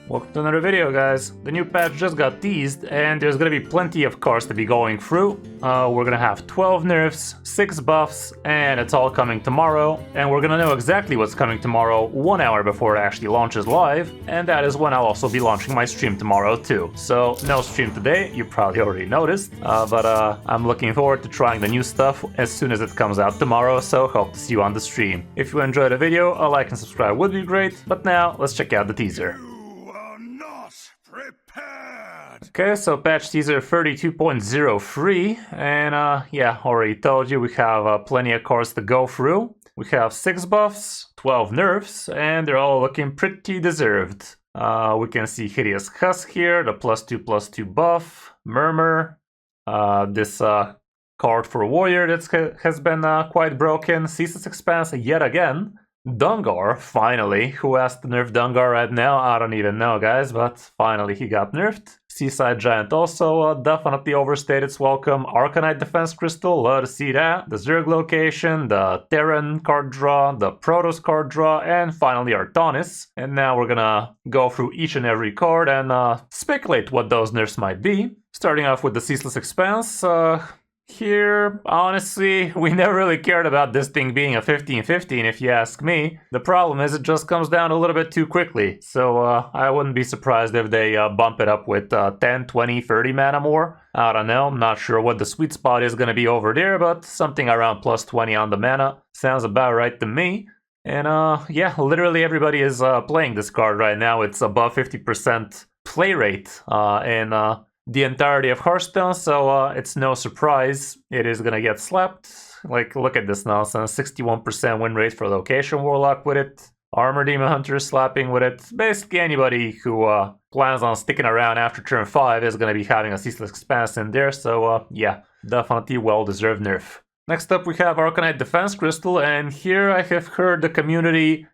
Welcome to another video, guys. The new patch just got teased, and there's gonna be plenty of cards to be going through. We're gonna have 12 nerfs, 6 buffs, and it's all coming tomorrow. And we're gonna know exactly what's coming tomorrow 1 hour before it actually launches live, and that is when I'll also be launching my stream tomorrow too. So no stream today, you probably already noticed, but I'm looking forward to trying the new stuff as soon as it comes out tomorrow, so hope to see you on the stream. If you enjoyed the video, a like and subscribe would be great, but now let's check out the teaser. Okay, so patch teaser 32.0 free, and yeah, already told you we have plenty of cards to go through. We have 6 buffs, 12 nerfs, and they're all looking pretty deserved. We can see Hideous Husk here, the +2/+2 buff, Murmur, this card for Warrior that has been quite broken, Ceaseless Expanse yet again, Dungar, finally. Who has to nerf Dungar right now? I don't even know, guys, but finally he got nerfed. Seaside Giant also definitely overstayed its welcome. Arcanite Defense Crystal, love to see that. The Zerg location, the Terran card draw, the Protoss card draw, and finally Artonis. And now we're gonna go through each and every card and speculate what those nerfs might be. Starting off with the Ceaseless Expanse. Here, honestly, we never really cared about this thing being a 15/15 if you ask me. The problem is it just comes down a little bit too quickly, so I wouldn't be surprised if they bump it up with 10, 20, 30 mana more. I don't know, I'm not sure what the sweet spot is going to be over there, but something around +20 on the mana sounds about right to me. And yeah, literally everybody is playing this card right now. It's above 50% play rate in the entirety of Hearthstone, so it's no surprise it is gonna get slapped. Like, look at this nonsense, 61% win rate for Location Warlock with it, Armor Demon Hunter slapping with it. Basically anybody who plans on sticking around after turn 5 is gonna be having a Ceaseless Expanse in there, so yeah, definitely well-deserved nerf. Next up we have Arcanite Defense Crystal, and here I have heard the community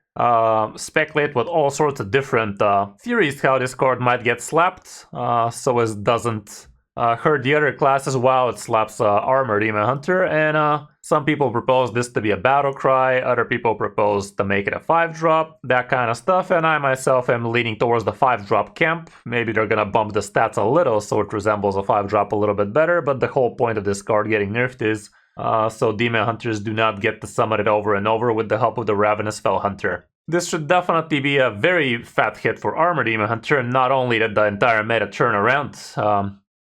speculate with all sorts of different theories how this card might get slapped, so as doesn't hurt the other classes while it slaps Armor Demon Hunter. And some people propose this to be a battle cry, other people propose to make it a 5-drop, that kind of stuff, and I myself am leaning towards the 5-drop camp. Maybe they're gonna bump the stats a little so it resembles a 5-drop a little bit better, but the whole point of this card getting nerfed is so Demon Hunters do not get to summon it over and over with the help of the Ravenous Fell Hunter. This should definitely be a very fat hit for Armor Demon Hunter, and not only did the entire meta turn around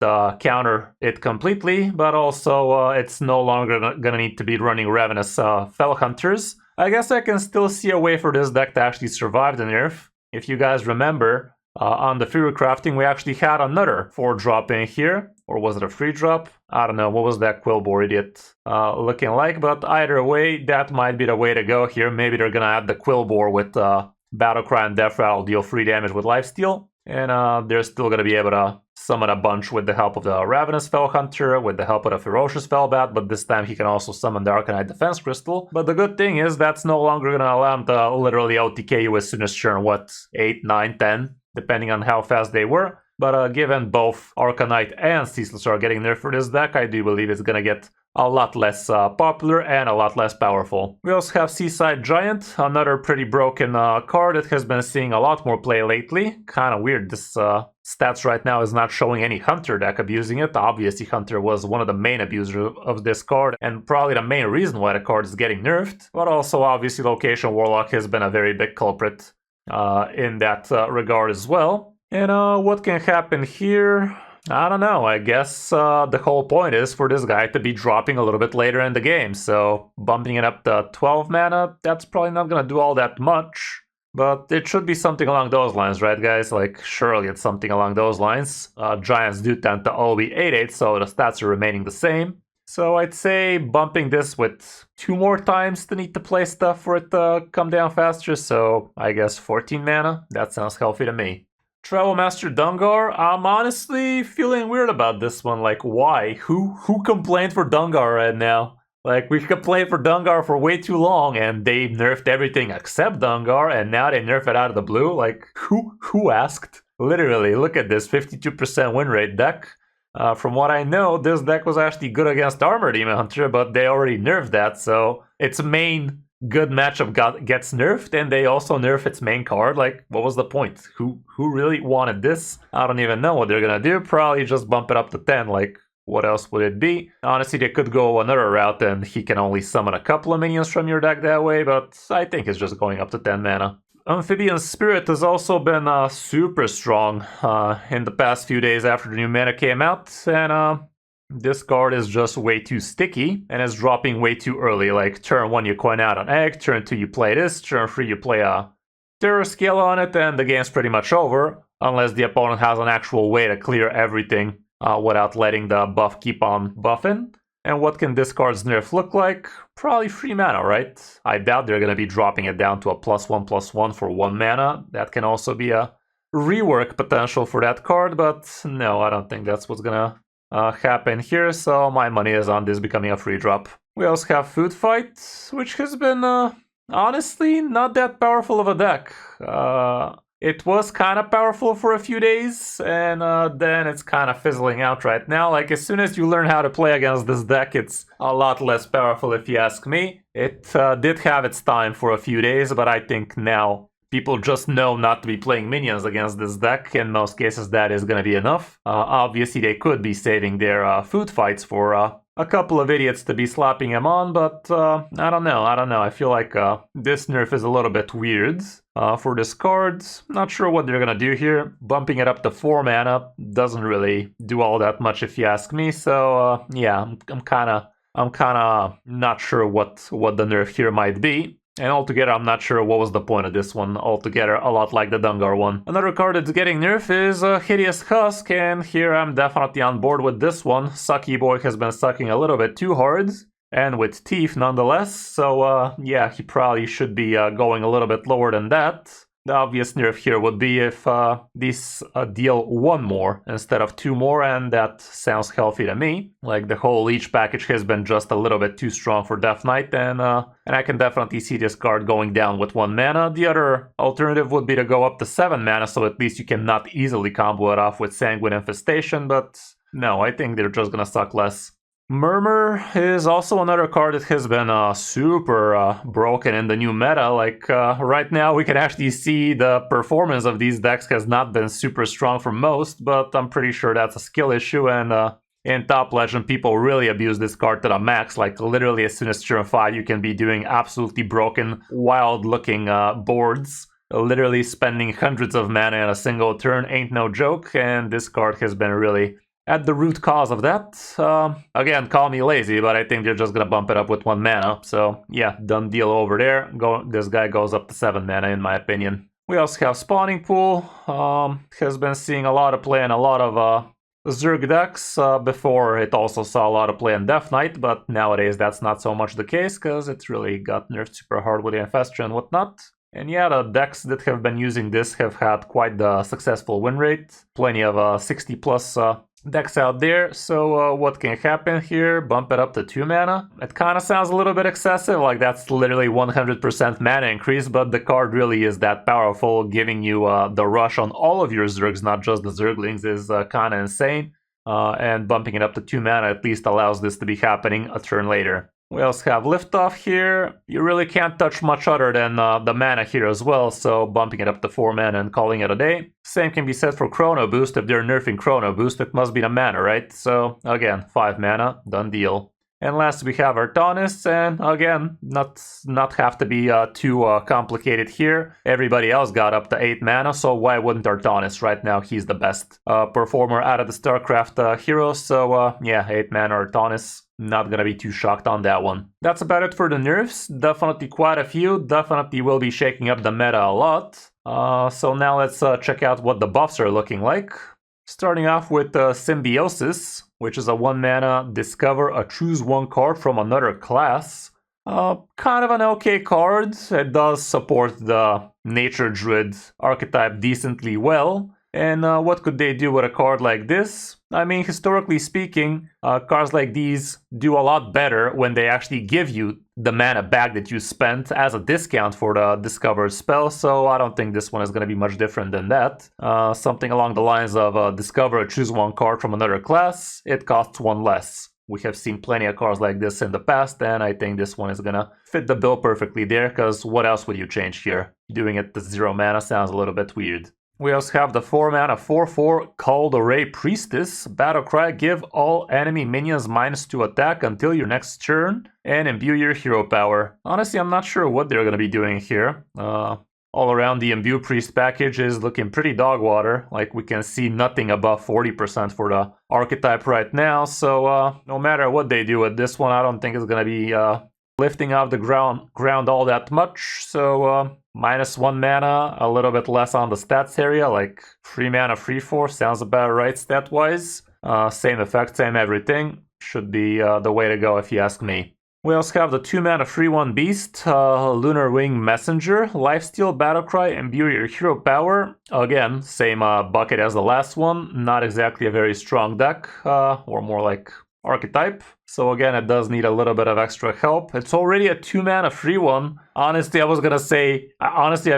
to counter it completely, but also it's no longer gonna need to be running Ravenous Fell Hunters. I guess I can still see a way for this deck to actually survive the nerf. If you guys remember, on the Fury Crafting we actually had another 4-drop in here. Or was it a 3-drop? I don't know, what was that Quillbore idiot looking like? But either way, that might be the way to go here. Maybe they're gonna add the Quillbore with Battlecry and Death Rattle, deal 3 damage with Lifesteal. And they're still gonna be able to summon a bunch with the help of the Ravenous Fell Hunter, with the help of the Ferocious Fellbat, but this time he can also summon the Arcanite Defense Crystal. But the good thing is that's no longer gonna allow him to literally OTK you as soon as turn, 8, 9, 10, depending on how fast they were. But given both Arcanite and Ceaseless are getting nerfed for this deck, I do believe it's gonna get a lot less popular and a lot less powerful. We also have Seaside Giant, another pretty broken card that has been seeing a lot more play lately. Kinda weird, this stats right now is not showing any Hunter deck abusing it. Obviously Hunter was one of the main abusers of this card, and probably the main reason why the card is getting nerfed. But also obviously Location Warlock has been a very big culprit in that regard as well. And what can happen here? I don't know, I guess the whole point is for this guy to be dropping a little bit later in the game, so bumping it up to 12 mana, that's probably not gonna do all that much. But it should be something along those lines, right guys? Like, surely it's something along those lines. Giants do tend to all be 8/8, so the stats are remaining the same. So I'd say bumping this with 2 more times the need to play stuff for it to come down faster, so I guess 14 mana, that sounds healthy to me. Travel Master Dungar, I'm honestly feeling weird about this one. Like, why? Who complained for Dungar right now? Like, we complained for Dungar for way too long, and they nerfed everything except Dungar, and now they nerf it out of the blue? Like, who asked? Literally, look at this, 52% win rate deck. From what I know, this deck was actually good against Armor Demon Hunter, but they already nerfed that, so its main good matchup gets nerfed, and they also nerf its main card. Like, what was the point? Who really wanted this? I don't even know what they're gonna do. Probably just bump it up to 10. Like, what else would it be? Honestly, they could go another route, and he can only summon a couple of minions from your deck that way, but I think it's just going up to 10 mana. Amphibian Spirit has also been super strong in the past few days after the new mana came out, and this card is just way too sticky and is dropping way too early. Like, turn 1 you coin out an egg, turn 2 you play this, turn 3 you play a terror scale on it, and the game's pretty much over, unless the opponent has an actual way to clear everything without letting the buff keep on buffing. And what can this card's nerf look like? Probably 3 mana, right? I doubt they're going to be dropping it down to a +1/+1 for 1 mana. That can also be a rework potential for that card, but no, I don't think that's what's going to happen here, so my money is on this becoming a free drop. We also have Food Fight, which has been, honestly, not that powerful of a deck. It was kind of powerful for a few days, and then it's kind of fizzling out right now. Like, as soon as you learn how to play against this deck, it's a lot less powerful if you ask me. It did have its time for a few days, but I think now people just know not to be playing minions against this deck. In most cases, that is going to be enough. Obviously, they could be saving their food fights for a couple of idiots to be slapping him on, but I don't know. I feel like this nerf is a little bit weird for this card. Not sure what they're gonna do here. Bumping it up to 4 mana doesn't really do all that much if you ask me. So yeah, I'm kind of not sure what the nerf here might be. And altogether, I'm not sure what was the point of this one altogether, a lot like the Dungar one. Another card that's getting nerfed is Hideous Husk, and here I'm definitely on board with this one. Sucky Boy has been sucking a little bit too hard, and with teeth nonetheless, so yeah, he probably should be going a little bit lower than that. The obvious nerf here would be if these deal 1 more instead of 2 more, and that sounds healthy to me. Like, the whole leech package has been just a little bit too strong for Death Knight, and I can definitely see this card going down with 1 mana. The other alternative would be to go up to 7 mana, so at least you can not easily combo it off with Sanguine Infestation, but no, I think they're just gonna suck less. Murmur is also another card that has been super broken in the new meta. Like, right now we can actually see the performance of these decks has not been super strong for most, but I'm pretty sure that's a skill issue, and in Top Legend people really abuse this card to the max. Like, literally as soon as turn 5 you can be doing absolutely broken, wild looking boards. Literally spending hundreds of mana in a single turn ain't no joke, and this card has been really at the root cause of that. Again, call me lazy, but I think they're just gonna bump it up with 1 mana. So yeah, done deal over there. This guy goes up to 7 mana in my opinion. We also have Spawning Pool. Has been seeing a lot of play in a lot of Zerg decks. Before it also saw a lot of play in Death Knight, but nowadays that's not so much the case because it's really got nerfed super hard with the Infestor and whatnot. And yeah, the decks that have been using this have had quite the successful win rate. Plenty of 60 plus decks out there, so what can happen here? Bump it up to 2 mana. It kind of sounds a little bit excessive, like that's literally 100% mana increase, but the card really is that powerful, giving you the rush on all of your Zergs, not just the Zerglings, is kind of insane. And bumping it up to 2 mana at least allows this to be happening a turn later. We also have Liftoff here. You really can't touch much other than the mana here as well, so bumping it up to 4 mana and calling it a day. Same can be said for Chrono Boost. If they're nerfing Chrono Boost, it must be the mana, right? So again, 5 mana, done deal. And last we have Artonists, and again, not have to be too complicated here. Everybody else got up to 8 mana, so why wouldn't Artonist? Right now he's the best performer out of the StarCraft heroes, so yeah, 8 mana Artonist. Not gonna be too shocked on that one. That's about it for the nerfs. Definitely quite a few. Definitely will be shaking up the meta a lot. So now let's check out what the buffs are looking like. Starting off with Symbiosis, which is a 1 mana, discover a choose 1 card from another class. Kind of an okay card. It does support the Nature Druid archetype decently well. And what could they do with a card like this? I mean, historically speaking, cards like these do a lot better when they actually give you the mana back that you spent as a discount for the discovered spell, so I don't think this one is going to be much different than that. Something along the lines of discover a choose 1 card from another class, it costs 1 less. We have seen plenty of cards like this in the past, and I think this one is gonna fit the bill perfectly there, because what else would you change here? Doing it to 0 mana sounds a little bit weird. We also have the 4 mana 4/4 Called Array Priestess. Battlecry, give all enemy minions -2 attack until your next turn, and imbue your hero power. Honestly, I'm not sure what they're gonna be doing here. All around, the Imbue Priest package is looking pretty dog water. Like, we can see nothing above 40% for the archetype right now, so no matter what they do with this one, I don't think it's gonna be lifting off the ground all that much. So -1 mana, a little bit less on the stats area, like 3 mana 3/4 sounds about right stat-wise. Same effect, same everything. Should be the way to go if you ask me. We also have the 2 mana 3/1 Beast, Lunar Wing Messenger, Lifesteal, Battlecry, Imbue your hero power. Again, same bucket as the last one, not exactly a very strong deck, or more like archetype. So again, it does need a little bit of extra help. It's already a 2 mana 3/1. Honestly, I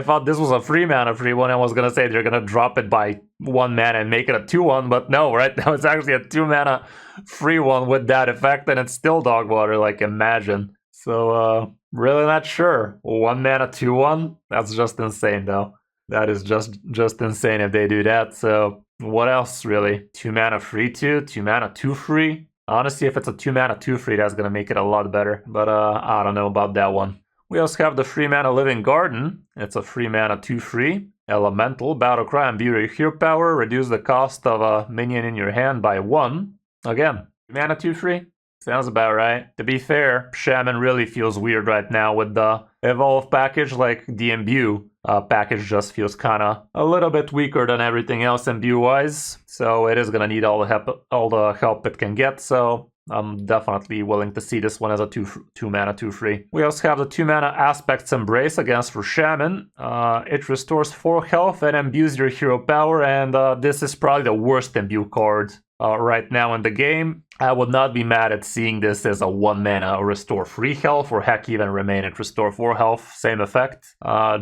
thought this was a 3 mana 3/1. I was gonna say they're gonna drop it by 1 mana and make it a 2/1, but no, right now it's actually a 2 mana 3/1 with that effect, and it's still dog water, like, imagine. So really not sure. 1 mana 2/1? That's just insane though. That is just insane if they do that. So what else really? 2 mana 3/2, 2 mana 2/3. Honestly, if it's a 2 mana 2/3, that's gonna make it a lot better. But I don't know about that one. We also have the 3 mana Living Garden. It's a 3 mana 2/3. Elemental, Battlecry, Imbue your hero power. Reduce the cost of a minion in your hand by 1. Again, 2 mana 2/3. Sounds about right. To be fair, Shaman really feels weird right now with the Evolve package. Like, the Imbue package just feels kinda a little bit weaker than everything else Imbue-wise. So it is gonna need all the help it can get, so I'm definitely willing to see this one as a 2 mana 2/3. We also have the 2 mana Aspect's Embrace, against for Shaman. It restores 4 health and imbues your hero power, and this is probably the worst imbue card right now in the game. I would not be mad at seeing this as a 1 mana restore 3 health, or heck, even remain at restore 4 health, same effect,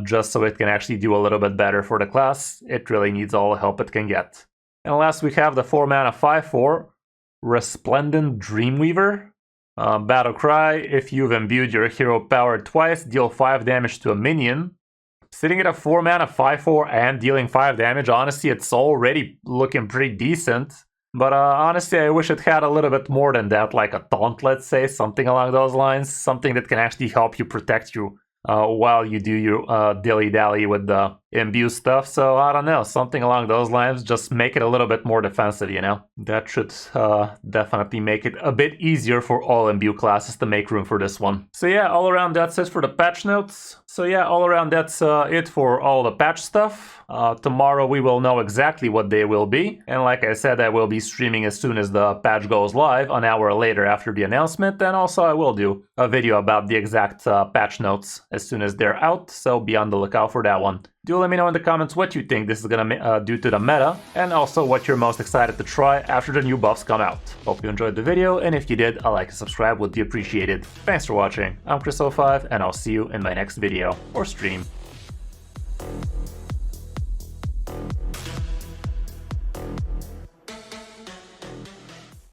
just so it can actually do a little bit better for the class. It really needs all the help it can get. And last we have the 4 mana 5/4 Resplendent Dreamweaver. Battlecry, if you've imbued your hero power twice, deal 5 damage to a minion. Sitting at a 4 mana 5/4 and dealing 5 damage, honestly, it's already looking pretty decent. But honestly, I wish it had a little bit more than that, like a taunt, let's say, something along those lines. Something that can actually help you protect you while you do your dilly-dally with the imbue stuff. So I don't know, something along those lines, just make it a little bit more defensive, you know? That should definitely make it a bit easier for all imbue classes to make room for this one. So yeah, all around that's it for the patch notes. So yeah, all around that's it for all the patch stuff. Tomorrow we will know exactly what they will be, and like I said, I will be streaming as soon as the patch goes live, an hour later after the announcement, and also I will do a video about the exact patch notes as soon as they're out, so be on the lookout for that one. Do let me know in the comments what you think this is gonna do to the meta, and also what you're most excited to try after the new buffs come out. Hope you enjoyed the video, and if you did, a like and subscribe would be appreciated. Thanks for watching, I'm Kris05, and I'll see you in my next video or stream.